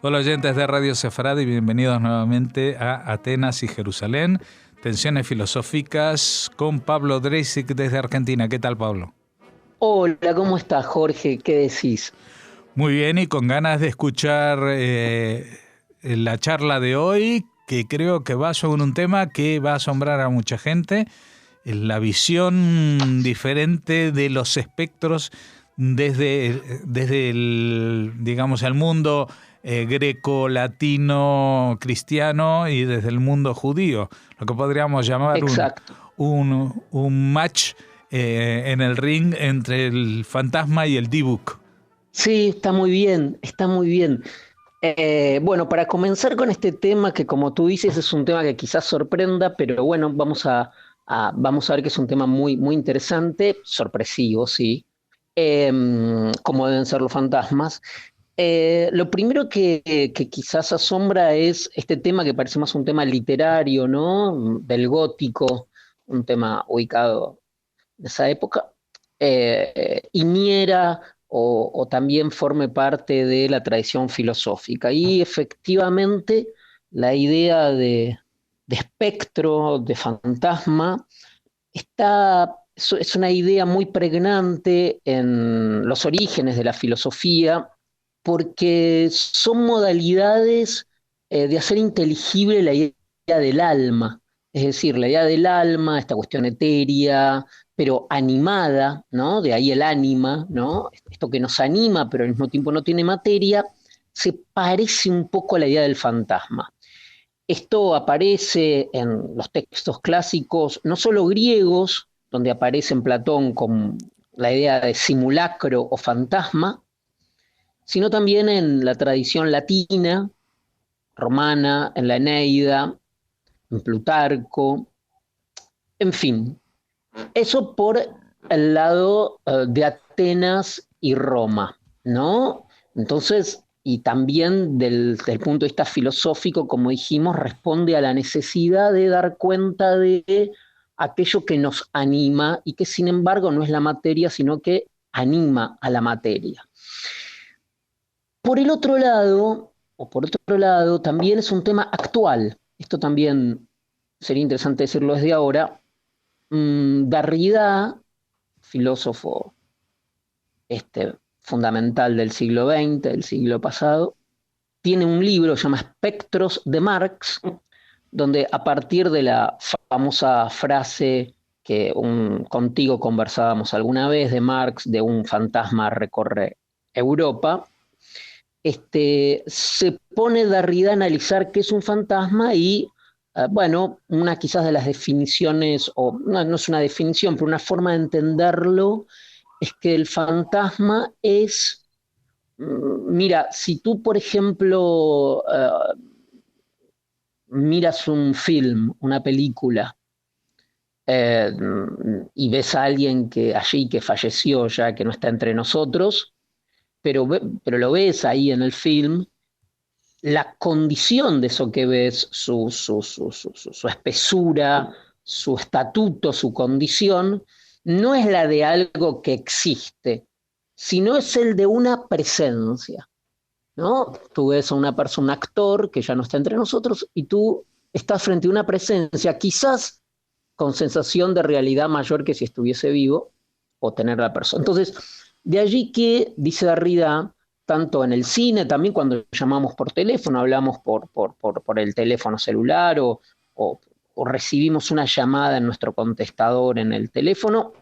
Hola oyentes de Radio Sefarad y bienvenidos nuevamente a Atenas y Jerusalén, Tensiones Filosóficas con Pablo Dreisig desde Argentina. ¿Qué tal, Pablo? Hola, ¿cómo estás, Jorge? ¿Qué decís? Muy bien, y con ganas de escuchar la charla de hoy, que creo que va sobre un tema que va a asombrar a mucha gente, la visión diferente de los espectros desde el, digamos, el mundo greco, latino, cristiano y desde el mundo judío, lo que podríamos llamar Exacto. un match en el ring entre el fantasma y el dibuk. Sí, está muy bien, está muy bien. Bueno, para comenzar con este tema, que como tú dices es un tema que quizás sorprenda, pero bueno, vamos a ver que es un tema muy, muy interesante, sorpresivo, sí, como deben ser los fantasmas. Lo primero que quizás asombra es este tema que parece más un tema literario, ¿no? Del gótico, un tema ubicado en esa época, iniera o también forme parte de la tradición filosófica. Y efectivamente la idea de espectro, de fantasma, es una idea muy pregnante en los orígenes de la filosofía, porque son modalidades de hacer inteligible la idea del alma, es decir, la idea del alma, esta cuestión etérea, pero animada, ¿no? De ahí el ánima, ¿no? Esto que nos anima, pero al mismo tiempo no tiene materia, se parece un poco a la idea del fantasma. Esto aparece en los textos clásicos, no solo griegos, donde aparece en Platón con la idea de simulacro o fantasma, sino también en la tradición latina, romana, en la Eneida, en Plutarco, en fin. Eso por el lado de Atenas y Roma, ¿no? Entonces, y también del punto de vista filosófico, como dijimos, responde a la necesidad de dar cuenta de aquello que nos anima y que sin embargo no es la materia, sino que anima a la materia. Por el otro lado, o por otro lado, también es un tema actual. Esto también sería interesante decirlo desde ahora. Derrida, filósofo fundamental del siglo XX, del siglo pasado, tiene un libro que se llama Espectros de Marx, donde a partir de la famosa frase que contigo conversábamos alguna vez de Marx, de un fantasma recorre Europa, se pone Derrida a analizar qué es un fantasma y, bueno, una quizás de las definiciones, o no es una definición, pero una forma de entenderlo, es que el fantasma es, mira, si tú, por ejemplo, miras un film, una película, eh, y ves a alguien que allí que falleció ya, que no está entre nosotros, pero lo ves ahí en el film, la condición de eso que ves, su espesura, su estatuto, su condición, no es la de algo que existe, sino es el de una presencia, ¿no? Tú ves a una persona, un actor que ya no está entre nosotros, y tú estás frente a una presencia, quizás con sensación de realidad mayor que si estuviese vivo, o tener la persona. Entonces, de allí que, dice Derrida, tanto en el cine, también cuando llamamos por teléfono, hablamos por el teléfono celular o recibimos una llamada en nuestro contestador en el teléfono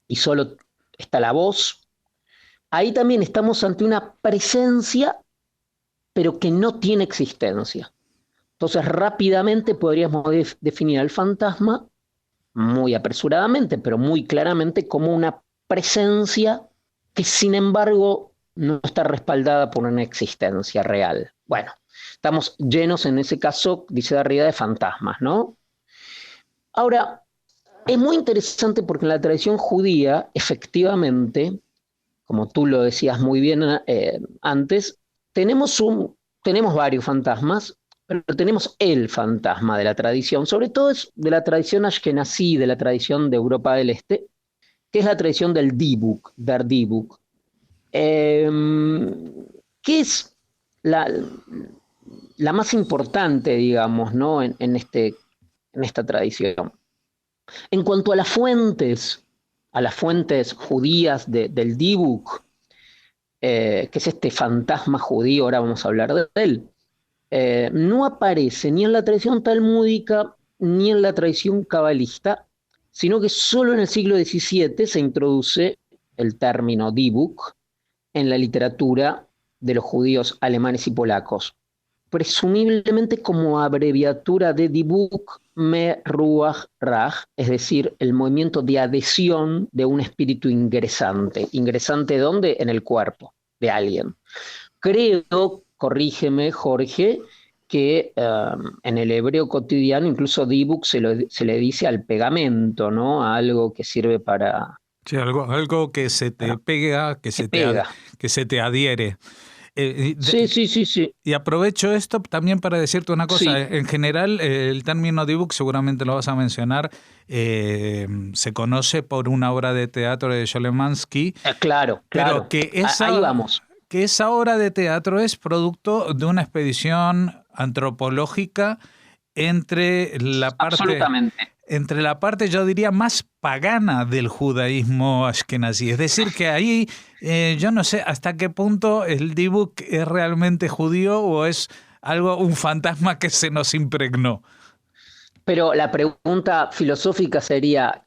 y solo está la voz, ahí también estamos ante una presencia, pero que no tiene existencia. Entonces, rápidamente podríamos definir al fantasma, muy apresuradamente, pero muy claramente, como una presencia que sin embargo no está respaldada por una existencia real. Bueno, estamos llenos en ese caso, dice Derrida, de fantasmas, ¿no? Ahora, es muy interesante porque en la tradición judía, efectivamente, como tú lo decías muy bien antes, tenemos varios fantasmas. pero tenemos el fantasma de la tradición, sobre todo es de la tradición ashkenazí, de la tradición de Europa del Este, que es la tradición del dibuk, der dibuk, eh, que es la, la, más importante, digamos, ¿no? En esta tradición. En cuanto a las fuentes judías del dibuk, que es este fantasma judío, ahora vamos a hablar de él, no aparece ni en la tradición talmúdica ni en la tradición cabalista, sino que solo en el siglo XVII se introduce el término dibuk en la literatura de los judíos alemanes y polacos, presumiblemente como abreviatura de Dibuk Me Ruach Raj, es decir, el movimiento de adhesión de un espíritu ingresante. ¿Ingresante dónde? En el cuerpo de alguien. Creo, corrígeme Jorge, que en el hebreo cotidiano incluso Dibuk se le dice al pegamento, ¿no? A algo que sirve para... Sí, algo que se te pega, pega. que se te adhiere. Sí, sí, sí, sí. Y aprovecho esto también para decirte una cosa. Sí. En general, el término dibuk, seguramente lo vas a mencionar, se conoce por una obra de teatro de Jolemansky. Claro, claro. Pero Ahí vamos. que esa obra de teatro es producto de una expedición antropológica entre Absolutamente. entre la parte, yo diría, más pagana del judaísmo ashkenazí. Es decir, que ahí yo no sé hasta qué punto el dibuk es realmente judío o es un fantasma que se nos impregnó. Pero la pregunta filosófica sería,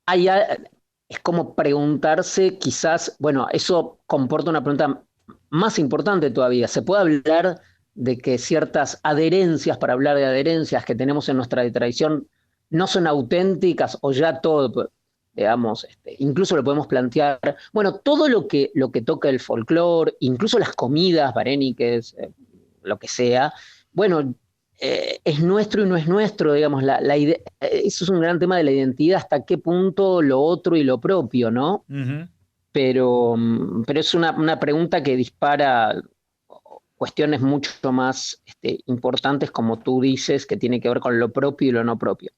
es como preguntarse quizás, bueno, eso comporta una pregunta más importante todavía. ¿Se puede hablar de que ciertas adherencias, para hablar de adherencias que tenemos en nuestra tradición, no son auténticas o ya todo, digamos, incluso lo podemos plantear, bueno, todo lo que toca el folclore, incluso las comidas, varéniques, lo que sea, bueno, es nuestro y no es nuestro, digamos, eso es un gran tema de la identidad, hasta qué punto lo otro y lo propio, ¿no? Uh-huh. Pero es una pregunta que dispara cuestiones mucho más importantes, como tú dices, que tiene que ver con lo propio y lo no propio.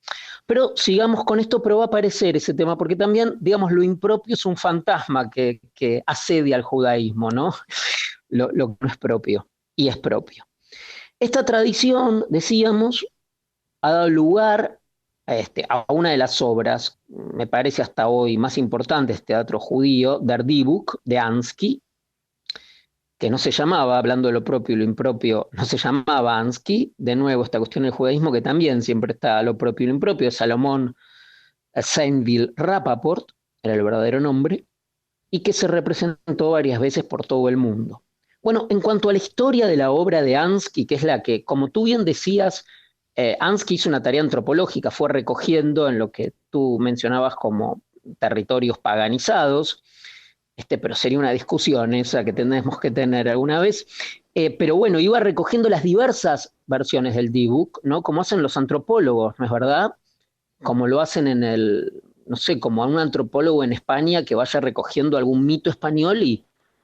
Pero sigamos con esto, pero va a aparecer ese tema, porque también, digamos, lo impropio es un fantasma que asedia al judaísmo, ¿no? Lo que no es propio y es propio. Esta tradición, decíamos, ha dado lugar a una de las obras, me parece hasta hoy más importantes, teatro judío, Der Dibuk, de Ansky, que no se llamaba, hablando de lo propio y lo impropio, no se llamaba Ansky. De nuevo, esta cuestión del judaísmo, que también siempre está lo propio y lo impropio, Salomón Seinville Rapaport, era el verdadero nombre, y que se representó varias veces por todo el mundo. Bueno, en cuanto a la historia de la obra de Ansky, que es la que, como tú bien decías, Ansky hizo una tarea antropológica, fue recogiendo en lo que tú mencionabas como territorios paganizados, pero sería una discusión esa que tendremos que tener alguna vez. Pero bueno, iba recogiendo las diversas versiones del Dibuk, ¿no? Como hacen los antropólogos, ¿no es verdad? Como lo hacen no sé, como a un antropólogo en España que vaya recogiendo algún mito español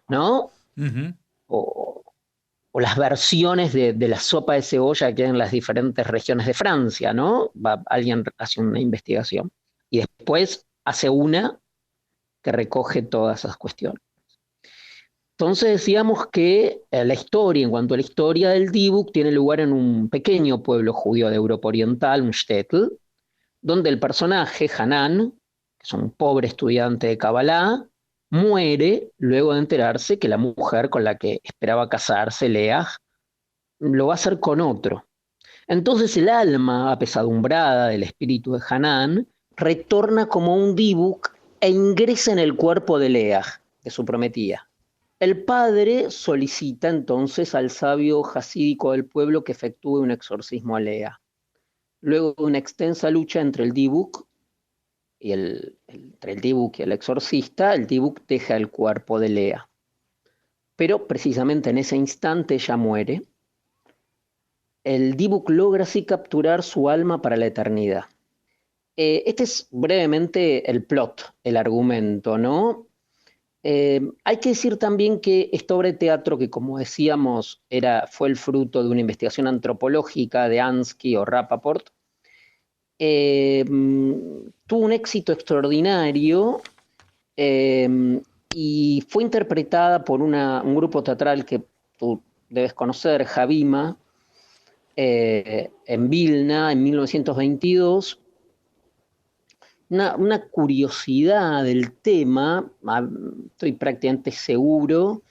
¿no? Uh-huh. O las versiones de la sopa de cebolla que hay en las diferentes regiones de Francia, ¿no? Alguien hace una investigación y después hace una que recoge todas esas cuestiones. Entonces decíamos que la historia, en cuanto a la historia del Dibuk, tiene lugar en un pequeño pueblo judío de Europa Oriental, un shtetl, donde el personaje, Hanan, que es un pobre estudiante de Kabbalah, muere luego de enterarse que la mujer con la que esperaba casarse, Leah, lo va a hacer con otro. Entonces el alma apesadumbrada del espíritu de Hanan retorna como un Dibuk e ingresa en el cuerpo de Leah, de su prometida. El padre solicita entonces al sabio jasídico del pueblo que efectúe un exorcismo a Leah. Luego de una extensa lucha entre el Dibuk y entre el Dibuk y el exorcista, el Dibuk deja el cuerpo de Leah. Pero precisamente en ese instante ella muere. El Dibuk logra así capturar su alma para la eternidad. Este es brevemente el plot, el argumento, ¿no? Hay que decir también que esta obra de teatro, que como decíamos fue el fruto de una investigación antropológica de Ansky o Rappaport, tuvo un éxito extraordinario y fue interpretada por un grupo teatral que tú debes conocer, Javima, en Vilna en 1922. Una curiosidad del tema, estoy prácticamente seguro,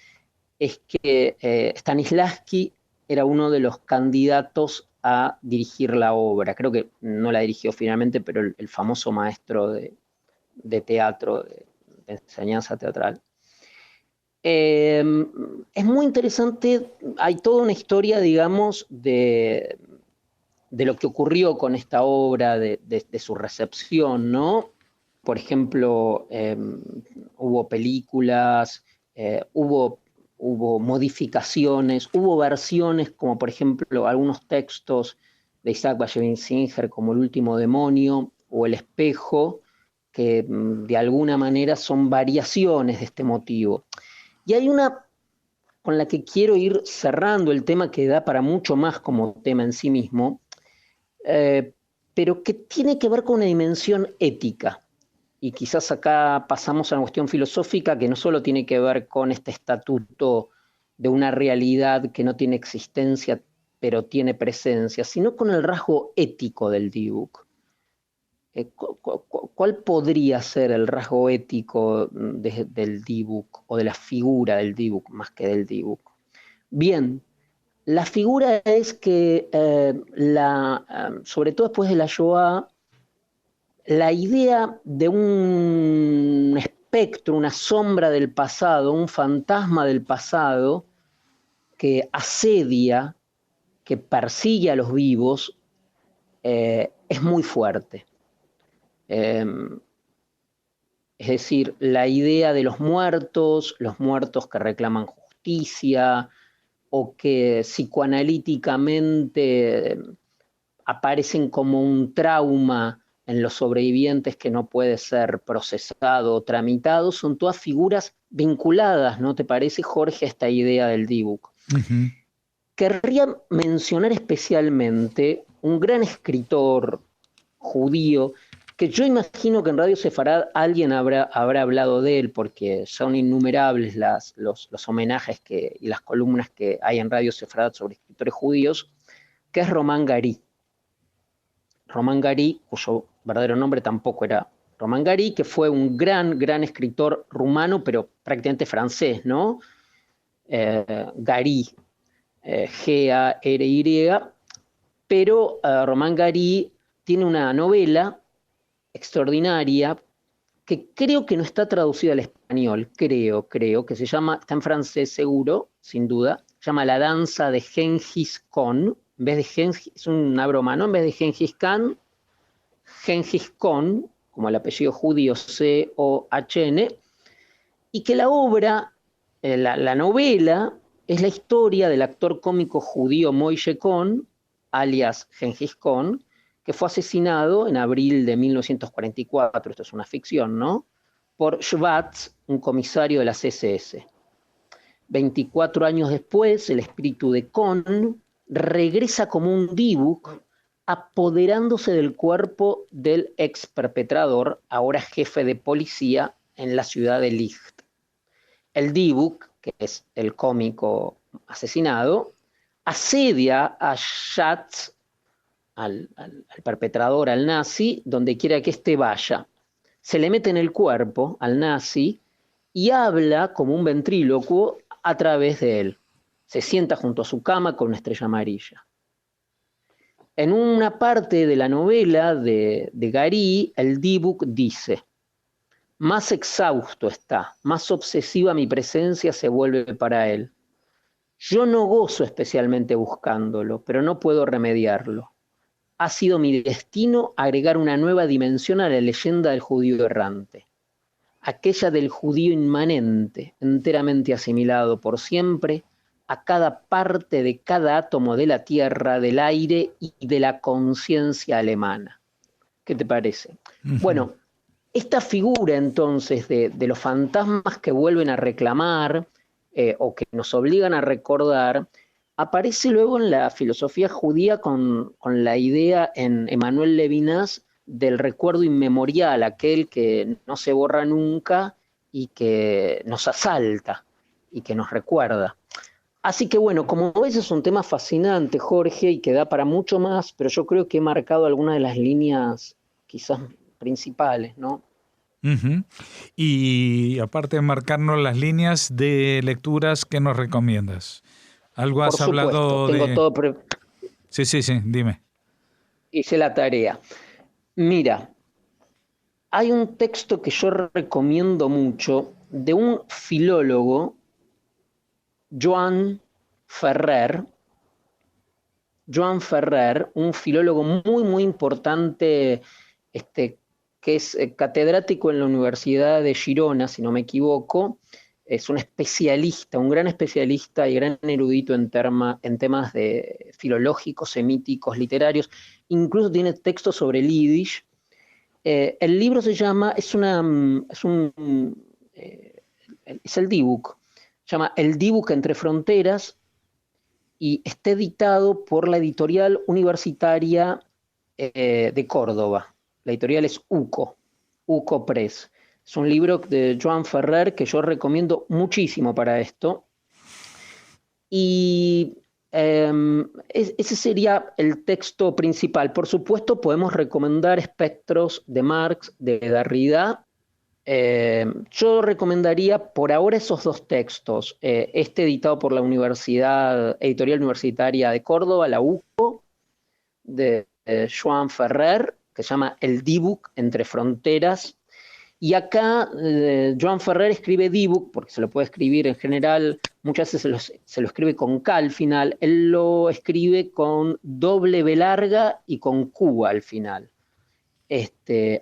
es que Stanislavski era uno de los candidatos a dirigir la obra. Creo que no la dirigió finalmente, pero el famoso maestro de teatro, de enseñanza teatral. Es muy interesante, hay toda una historia, digamos, de lo que ocurrió con esta obra, de su recepción, ¿no? Por ejemplo, hubo películas, hubo modificaciones, hubo versiones, como por ejemplo algunos textos de Isaac Bashevis Singer, como El último demonio o El espejo, que de alguna manera son variaciones de este motivo. Y hay una con la que quiero ir cerrando el tema, que da para mucho más como tema en sí mismo, pero que tiene que ver con una dimensión ética. Y quizás acá pasamos a una cuestión filosófica que no solo tiene que ver con este estatuto de una realidad que no tiene existencia, pero tiene presencia, sino con el rasgo ético del Dibuk. ¿Cuál podría ser el rasgo ético del Dibuk o de la figura del Dibuk más que del Dibuk? Bien, la figura es que, sobre todo después de la Shoah, la idea de un espectro, una sombra del pasado, un fantasma del pasado que asedia, que persigue a los vivos, es muy fuerte. Es decir, la idea de los muertos que reclaman justicia o que psicoanalíticamente aparecen como un trauma en los sobrevivientes que no puede ser procesado o tramitado, son todas figuras vinculadas, ¿no te parece, Jorge, a esta idea del Dibuk? Uh-huh. Querría mencionar especialmente un gran escritor judío, que yo imagino que en Radio Sefarad alguien habrá hablado de él, porque son innumerables los homenajes y las columnas que hay en Radio Sefarad sobre escritores judíos, que es Román Garí. Román Garí, cuyo verdadero nombre tampoco era Román Garí, que fue un gran escritor rumano, pero prácticamente francés, ¿no? Garí, G-A-R-Y, pero Román Garí tiene una novela extraordinaria que creo que no está traducida al español, creo, que se llama, está en francés seguro, sin duda, se llama La danza de Gengis Khan. En vez de Gengis, es una broma, ¿no? En vez de Gengis Khan, Gengis Khan, como el apellido judío C-O-H-N, y que la obra, la novela, es la historia del actor cómico judío Moishe Cohn, alias Gengis Khan, que fue asesinado en abril de 1944, esto es una ficción, ¿no?, por Schwartz, un comisario de la CSS. 24 años después, el espíritu de Cohn regresa como un Dibuk, apoderándose del cuerpo del ex perpetrador, ahora jefe de policía en la ciudad de Licht. El Dibuk, que es el cómico asesinado, asedia a Schatz, al perpetrador, al nazi, donde quiera que éste vaya. Se le mete en el cuerpo al nazi y habla como un ventrílocuo a través de él. Se sienta junto a su cama con una estrella amarilla. En una parte de la novela de Garí, el Dibuk dice: más exhausto está, más obsesiva mi presencia se vuelve para él. Yo no gozo especialmente buscándolo, pero no puedo remediarlo. Ha sido mi destino agregar una nueva dimensión a la leyenda del judío errante, aquella del judío inmanente, enteramente asimilado por siempre a cada parte de cada átomo de la tierra, del aire y de la conciencia alemana. ¿Qué te parece? Uh-huh. Bueno, esta figura entonces de los fantasmas que vuelven a reclamar o que nos obligan a recordar, aparece luego en la filosofía judía con la idea en Emmanuel Levinas del recuerdo inmemorial, aquel que no se borra nunca y que nos asalta y que nos recuerda. Así que bueno, como ves, es un tema fascinante, Jorge, y que da para mucho más, pero yo creo que he marcado algunas de las líneas quizás principales, ¿no? Uh-huh. Y aparte de marcarnos las líneas de lecturas, ¿qué nos recomiendas? Algo has hablado tengo de... todo Sí, dime. Hice la tarea. Mira, hay un texto que yo recomiendo mucho de un filólogo, Joan Ferrer, un filólogo muy, muy importante, que es catedrático en la Universidad de Girona, si no me equivoco. Es un especialista, un gran especialista y gran erudito en temas de filológicos, semíticos, literarios. Incluso tiene textos sobre el Yiddish. El libro se llama, es el Dibuk, se llama El Dibuk entre fronteras, y está editado por la editorial universitaria de Córdoba. La editorial es UCO Press. Es un libro de Joan Ferrer que yo recomiendo muchísimo para esto. Y ese sería el texto principal. Por supuesto, podemos recomendar Espectros de Marx, de Derrida. Yo recomendaría por ahora esos dos textos. Editado por la Editorial Universitaria de Córdoba, la UCO, de Joan Ferrer, que se llama El Dibuk entre fronteras. Y acá Joan Ferrer escribe Dibuk, porque se lo puede escribir en general, muchas veces se lo escribe con K al final, él lo escribe con doble B larga y con Q al final.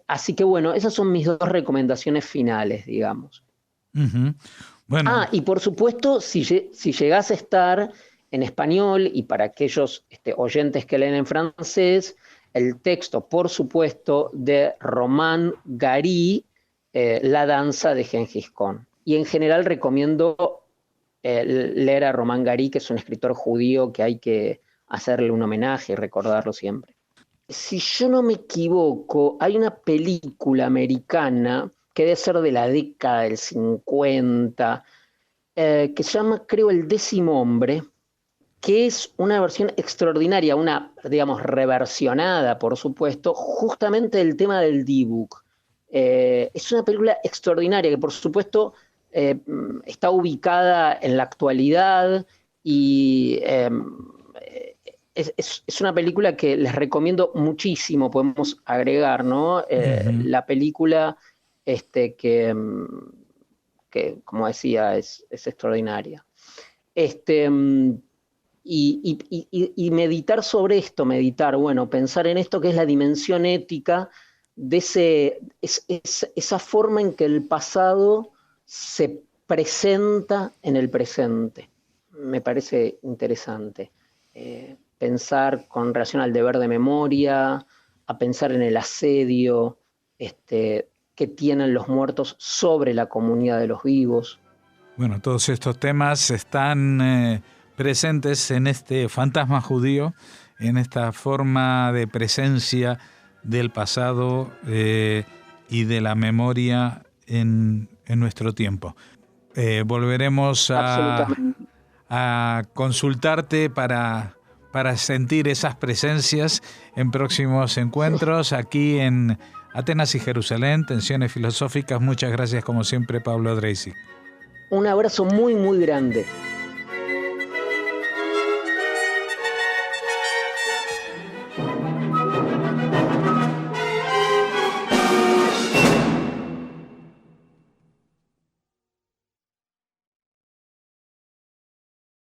Así que bueno, esas son mis dos recomendaciones finales, digamos. Uh-huh. Bueno. Y por supuesto, si llegase a estar en español, y para aquellos oyentes que leen en francés, el texto, por supuesto, de Romain Gary, La danza de Gengis Khan. Y en general recomiendo leer a Romain Gary, que es un escritor judío que hay que hacerle un homenaje y recordarlo siempre. Si yo no me equivoco, hay una película americana que debe ser de la década del 50, que se llama, creo, El décimo hombre, que es una versión extraordinaria, una, digamos, reversionada, por supuesto, justamente del tema del Dibuk. Es una película extraordinaria que, por supuesto, está ubicada en la actualidad y es una película que les recomiendo muchísimo, podemos agregar, ¿no? Uh-huh. La película que, como decía, es extraordinaria. Y meditar sobre esto, pensar en esto que es la dimensión ética de esa forma en que el pasado se presenta en el presente. Me parece interesante. Pensar con relación al deber de memoria, a pensar en el asedio que tienen los muertos sobre la comunidad de los vivos. Bueno, todos estos temas están presentes en este fantasma judío, en esta forma de presencia del pasado y de la memoria en nuestro tiempo. Volveremos a consultarte para sentir esas presencias en próximos encuentros aquí en Atenas y Jerusalén, Tensiones Filosóficas. Muchas gracias, como siempre, Pablo Dreisig. Un abrazo muy, muy grande.